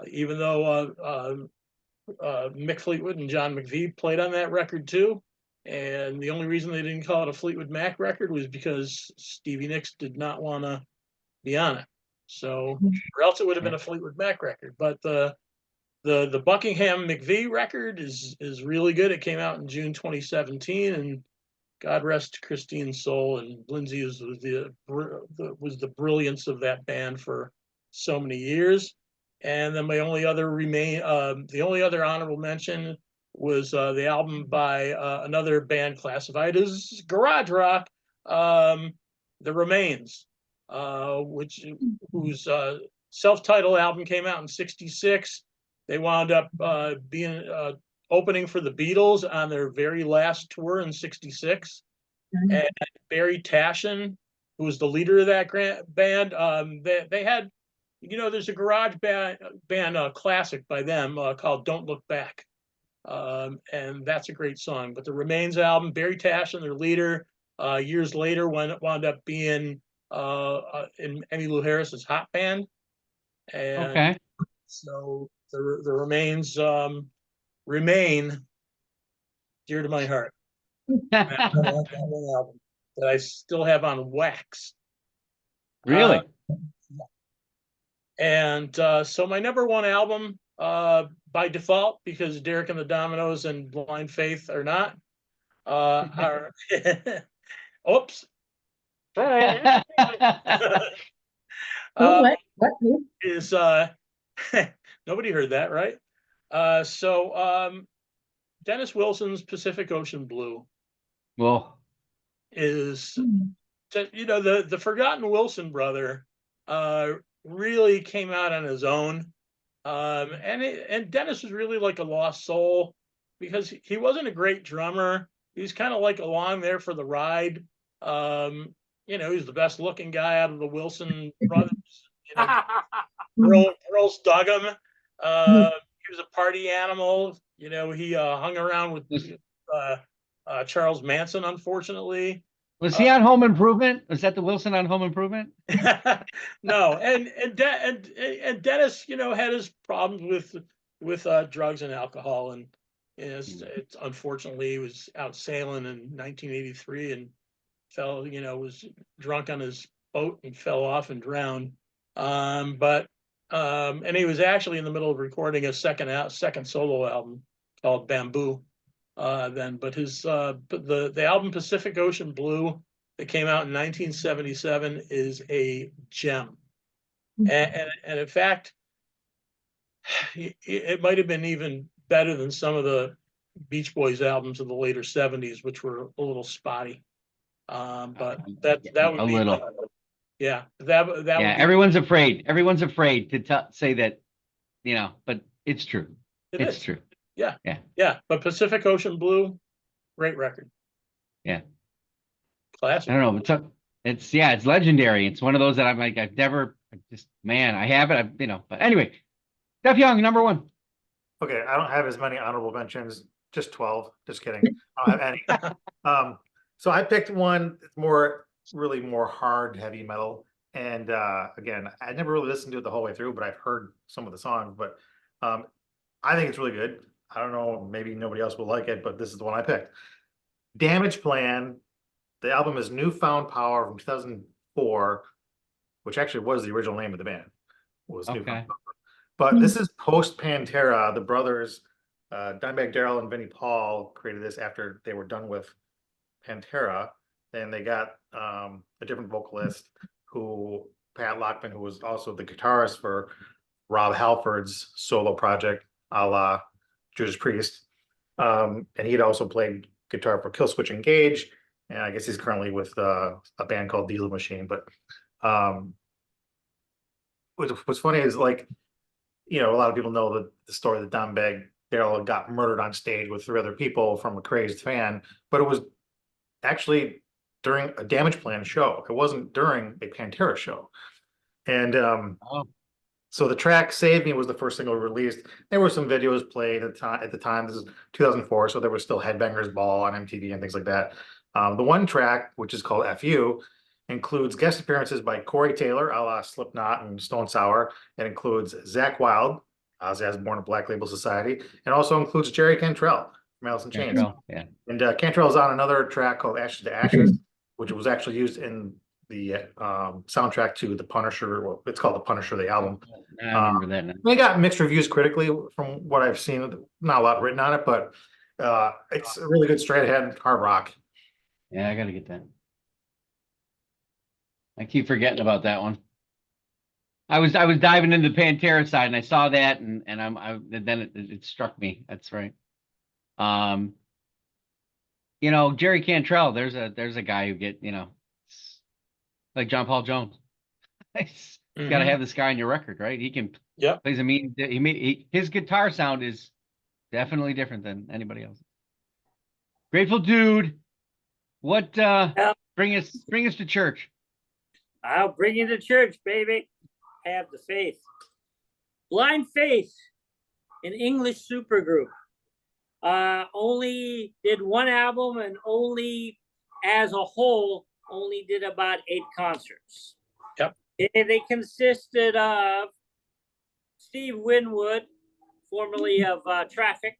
even though Mick Fleetwood and John McVie played on that record too. And the only reason they didn't call it a Fleetwood Mac record was because Stevie Nicks did not want to be on it. So, or else it would have been a Fleetwood Mac record. But the Buckingham McVie record is really good. It came out in June 2017, and God rest Christine's soul. And Lindsay was the brilliance of that band for so many years. And then the only other honorable mention was the album by another band classified as garage rock, The Remains, whose self-titled album came out in '66. They wound up being opening for the Beatles on their very last tour in '66. And Barry Tashin, who was the leader of that band, they had, there's a garage band classic by them called "Don't Look Back," and that's a great song. But the Remains album, Barry Tashin, their leader, years later wound up being in Emmylou Harris's Hot Band, and so the Remains remain dear to my heart. That one album that I still have on wax. Really? And so my number one album, by default, because Derek and the Dominoes and Blind Faith are not, are oops. What? Is nobody heard that, right? So Dennis Wilson's Pacific Ocean Blue is, the Forgotten Wilson brother really came out on his own. And Dennis was really like a lost soul because he wasn't a great drummer. He was kind of like along there for the ride. He's the best looking guy out of the Wilson brothers. Girls dug him. He was a party animal. He hung around with Charles Manson, unfortunately. Was he on Home Improvement? Was that the Wilson on Home Improvement? No, and Dennis, had his problems with drugs and alcohol, and it's unfortunately he was out sailing in 1983 and fell, was drunk on his boat and fell off and drowned. And he was actually in the middle of recording a second solo album called Bamboo. But his the album Pacific Ocean Blue that came out in 1977 is a gem, and in fact, it might have been even better than some of the Beach Boys albums of the later '70s, which were a little spotty. But that would a be little. That would be, everyone's afraid. Everyone's afraid to say that, but it's true. It's true. Yeah. But Pacific Ocean Blue, great record. Yeah. Classic. I don't know. It's legendary. It's one of those that I'm like, I have it. But anyway, Def Young, number one. Okay. I don't have as many honorable mentions, just 12. Just kidding. I don't have any. So I picked one that's really more hard, heavy metal. And again, I never really listened to it the whole way through, but I've heard some of the songs. But I think it's really good. I don't know, maybe nobody else will like it, but this is the one I picked. Damage Plan. The album is Newfound Power from 2004, which actually was the original name of the band. Was Okay. Newfound Power. But this is post Pantera. The brothers, Dimebag Darrell and Vinnie Paul, created this after they were done with Pantera. Then they got a different vocalist, Pat Lockman, who was also the guitarist for Rob Halford's solo project, a la Judas Priest. And he'd also played guitar for Killswitch Engage. And I guess he's currently with a band called Diesel Machine. But what's funny is, like, a lot of people know the story that Dimebag Darrell got murdered on stage with 3 other people from a crazed fan, but it was actually during a Damage Plan show. It wasn't during a Pantera show. And so the track "Save Me" was the first single released. There were some videos played at the time. This is 2004, so there was still Headbangers Ball on MTV and things like that. The one track, which is called "FU," includes guest appearances by Corey Taylor, a la Slipknot and Stone Sour. It includes Zakk Wylde, Ozzy Osbourne of Black Label Society, and also includes Jerry Cantrell from Alice in Chains. Yeah. And Cantrell is on another track called "Ashes to Ashes," which was actually used in the soundtrack to The Punisher. Well, it's called The Punisher, the album. I remember that now. They got mixed reviews critically from what I've seen. Not a lot written on it, but it's a really good straight ahead hard rock. Yeah, I gotta get that. I keep forgetting about that one. I was diving into the Pantera side, and I saw that, and then it struck me. That's right. Jerry Cantrell. There's a guy who like John Paul Jones. You got to have this guy on your record, right? He can. Yep. Plays a mean. His guitar sound is definitely different than anybody else. Grateful Dude. What bring us to church? I'll bring you to church, baby. Have the faith. Blind Faith, an English supergroup. Only did one album, and only as a whole only did about 8 concerts. Yep. They consisted of Steve Winwood, formerly of Traffic.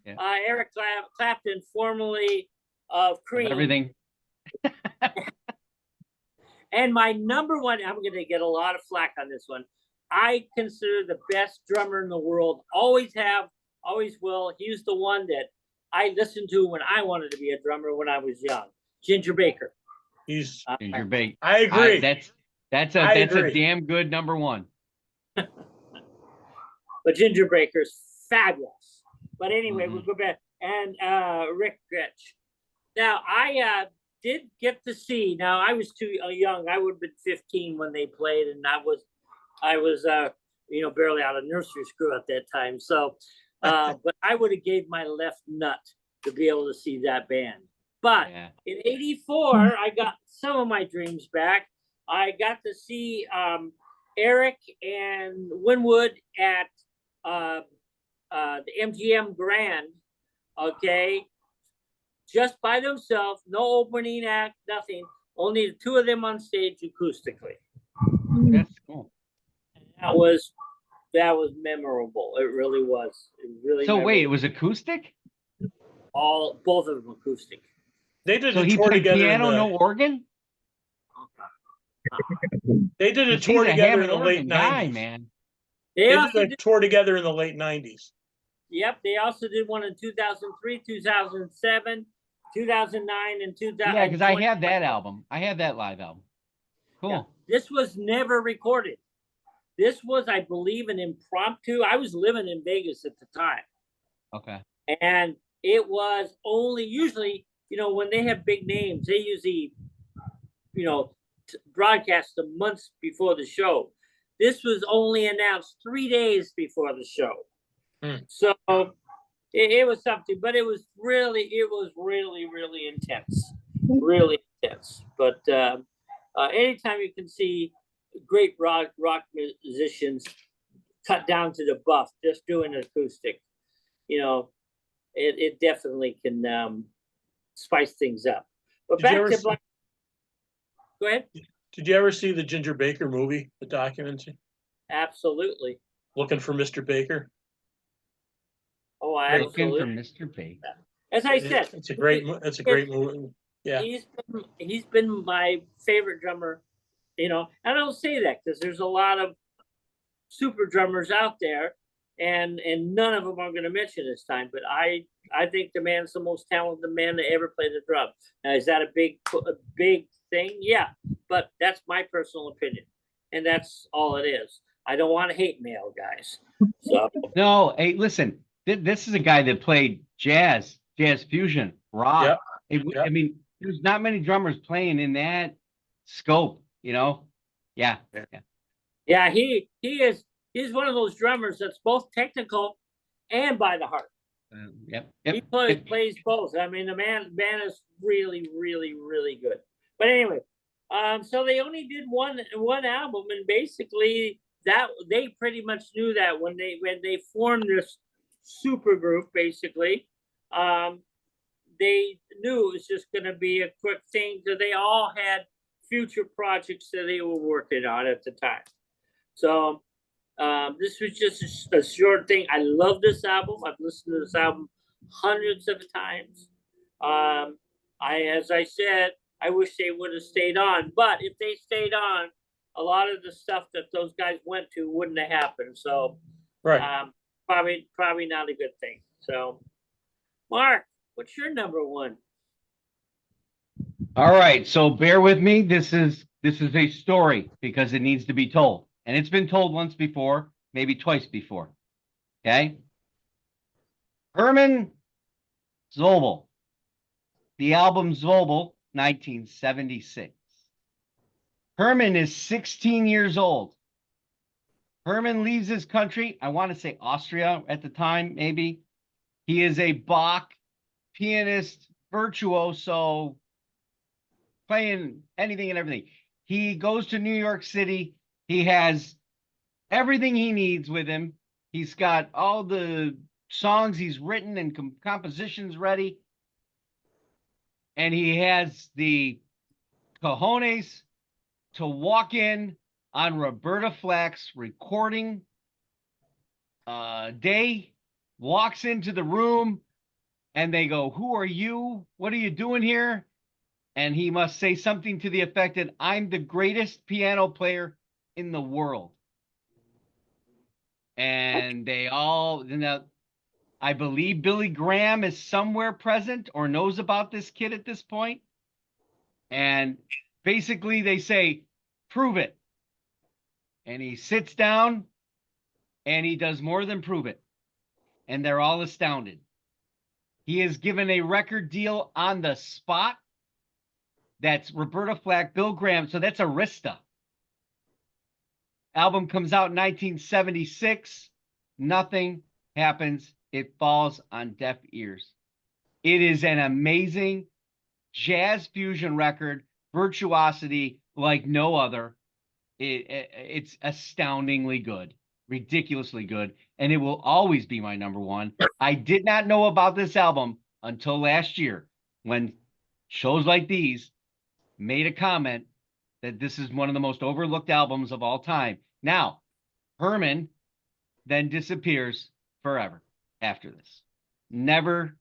Yeah. Eric Clapton, formerly of Cream. Everything. And my number one, I'm going to get a lot of flack on this one. I consider the best drummer in the world. Always have, always will. He was the one that I listened to when I wanted to be a drummer when I was young. Ginger Baker. He's Ginger Baker. I agree. That's a damn good number one. But Ginger Baker's fabulous. But anyway, we'll go back. And Rick Gretsch. Now, I did get to see. Now, I was too young. I would have been 15 when they played, and I was barely out of nursery school at that time. So, but I would have gave my left nut to be able to see that band. But in '84, I got some of my dreams back. I got to see Eric and Winwood at the MGM Grand. Okay. Just by themselves, no opening act, nothing. Only the 2 of them on stage acoustically. That's cool. That was memorable. It really was. It really. So wait, it was acoustic? Both of them acoustic. They did So a he tour played together. piano, no organ? They did a tour together in the late guy, 90s. Man. They did a tour together in the late 90s. Yep, they also did one in 2003, 2007, 2009, and 2000. Yeah, because I have that album. I have that live album. Cool. Yeah. This was never recorded. This was, I believe, an impromptu. I was living in Vegas at the time. Okay. And it was only usually, when they have big names, they usually, broadcast them months before the show. This was only announced 3 days before the show. So it was something, but it was really, really intense. Really intense. But anytime you can see great rock musicians cut down to the buff, just doing acoustic, it definitely can spice things up. But Did you back ever to see- Black. Go ahead. Did you ever see the Ginger Baker movie, the documentary? Absolutely. Looking for Mr. Baker? Oh, Looking for absolutely. Mr. Big. As I said, It's a great movie. Yeah. he's been my favorite drummer. You know, I don't say that because there's a lot of super drummers out there, and none of them I'm going to mention this time. But I think the man's the most talented man to ever play the drum. Now, is that a big thing? Yeah, but that's my personal opinion, and that's all it is. I don't want to hate mail, guys. So No, hey, listen, this is a guy that played jazz fusion, rock. Yep. I mean, there's not many drummers playing in that scope, you know? Yeah. yeah, he's one of those drummers that's both technical and by the heart. Yep. He plays both. I mean, the man is really, really, really good. But anyway, so they only did one album, and basically that they pretty much knew that when they formed this super group, basically, they knew it was just going to be a quick thing. So they all had future projects that they were working on at the time. So this was just a short thing. I love this album. I've listened to this album hundreds of times. As I said, I wish they would have stayed on. But if they stayed on, a lot of the stuff that those guys went to wouldn't have happened. So, Right. Probably not a good thing. So, Mark, what's your number one? All right, so bear with me. This is a story because it needs to be told. And it's been told once before, maybe twice before. Okay? Herman Zobel. The album Zobel, 1976. Herman is 16 years old. Herman leaves his country, I want to say Austria at the time, maybe. He is a Bach pianist, virtuoso, playing anything and everything. He goes to New York City. He has everything he needs with him. He's got all the songs he's written and compositions ready. And he has the cojones to walk in on Roberta Flack's recording day, walks into the room, and they go, "Who are you? What are you doing here?" And he must say something to the effect that I'm the greatest piano player in the world. And they all, I believe Billy Graham is somewhere present or knows about this kid at this point. And basically they say, prove it. And he sits down and he does more than prove it. And they're all astounded. He is given a record deal on the spot. That's Roberta Flack, Bill Graham. So that's Arista. Album comes out in 1976. Nothing happens. It falls on deaf ears. It is an amazing jazz fusion record, virtuosity like no other. It's astoundingly good, ridiculously good, and it will always be my number one. I did not know about this album until last year when shows like these made a comment that this is one of the most overlooked albums of all time. Now, Herman then disappears forever after this. Never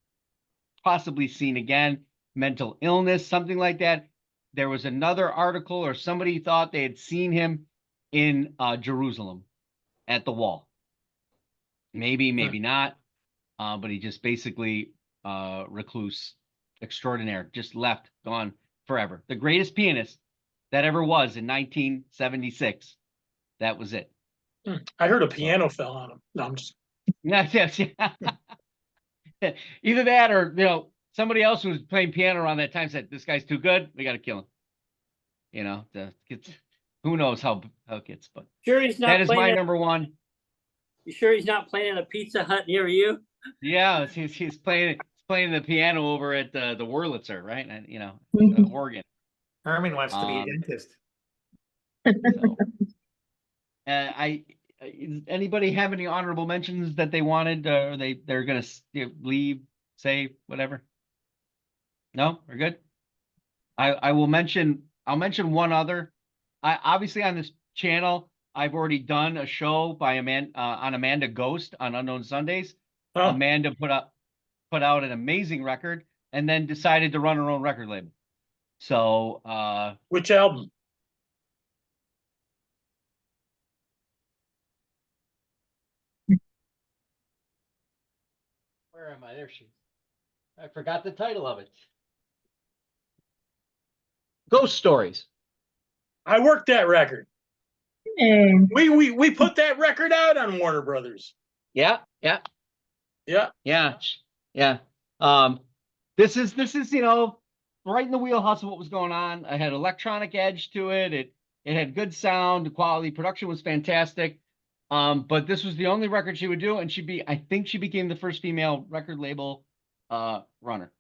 possibly seen again. Mental illness, something like that. There was another article or somebody thought they had seen him in Jerusalem at the wall. Maybe not. But he just basically recluse extraordinaire, just left, gone forever. The greatest pianist that ever was in 1976. That was it. I heard a piano fell on him. No, I'm just. Yes. Either that or, somebody else who was playing piano around that time said, this guy's too good. We got to kill him. Who knows how it gets, but Sure, he's not. That is my number one. You sure he's not playing a Pizza Hut near you? Yeah, he's playing the piano over at the Wurlitzer, right? And Oregon. Herman wants to be a dentist. So, anybody have any honorable mentions that they wanted, or they're gonna leave, say whatever? No, we're good. I'll mention one other. I obviously on this channel, I've already done a show by Amanda Ghost on Unknown Sundays. Oh, Amanda put out an amazing record and then decided to run her own record label. So which album? where am I? There she is. I forgot the title of it. Ghost Stories. I worked that record. Hey, We put that record out on Warner Brothers. Yeah. This is right in the wheelhouse of what was going on. I had electronic edge to it. It had good sound, the quality, production was fantastic. But this was the only record she would do, and I think she became the first female record label runner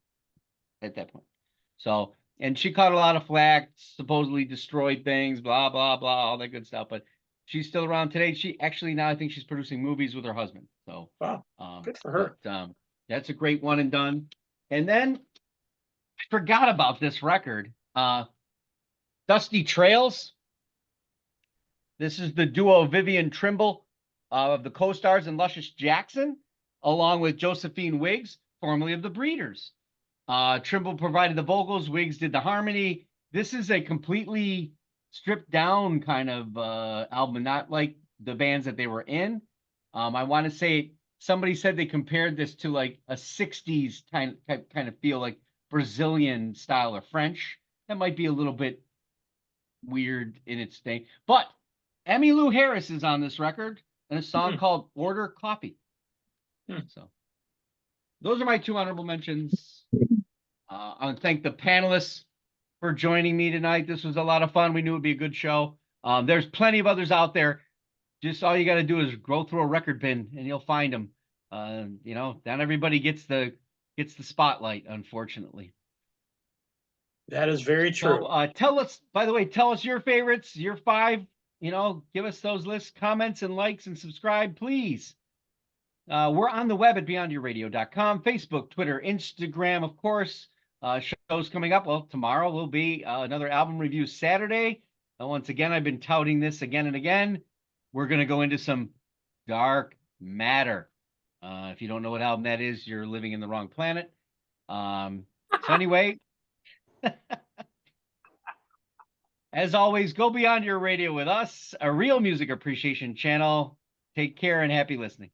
at that point. So, and she caught a lot of flack, supposedly destroyed things, blah blah blah, all that good stuff. But she's still around today. She actually now I think she's producing movies with her husband. So, Wow, good for her. But, that's a great one and done. And then I forgot about this record. Dusty Trails. This is the duo Vivian Trimble of the Co-Stars and Luscious Jackson, along with Josephine Wiggs, formerly of the Breeders. Trimble provided the vocals, Wiggs did the harmony. This is a completely stripped down kind of album, not like the bands that they were in. I want to say somebody said they compared this to like a 60s kind of feel, like Brazilian style or French. That might be a little bit weird in its thing. But Emmylou Harris is on this record and a song called Order Coffee. So those are my two honorable mentions. I want to thank the panelists for joining me tonight. This was a lot of fun. We knew it'd be a good show. There's plenty of others out there. Just all you got to do is go through a record bin and you'll find them. Not everybody gets the spotlight, unfortunately. That is very true. So tell us your favorites, your 5, give us those lists, comments, and likes, and subscribe, please. We're on the web at beyondyourradio.com, Facebook, Twitter, Instagram, of course. Shows coming up. Well, tomorrow will be another album review Saturday. Once again, I've been touting this again and again. We're going to go into some dark matter. If you don't know what album that is, you're living in the wrong planet. So anyway, as always, go beyond your radio with us, a real music appreciation channel. Take care and happy listening.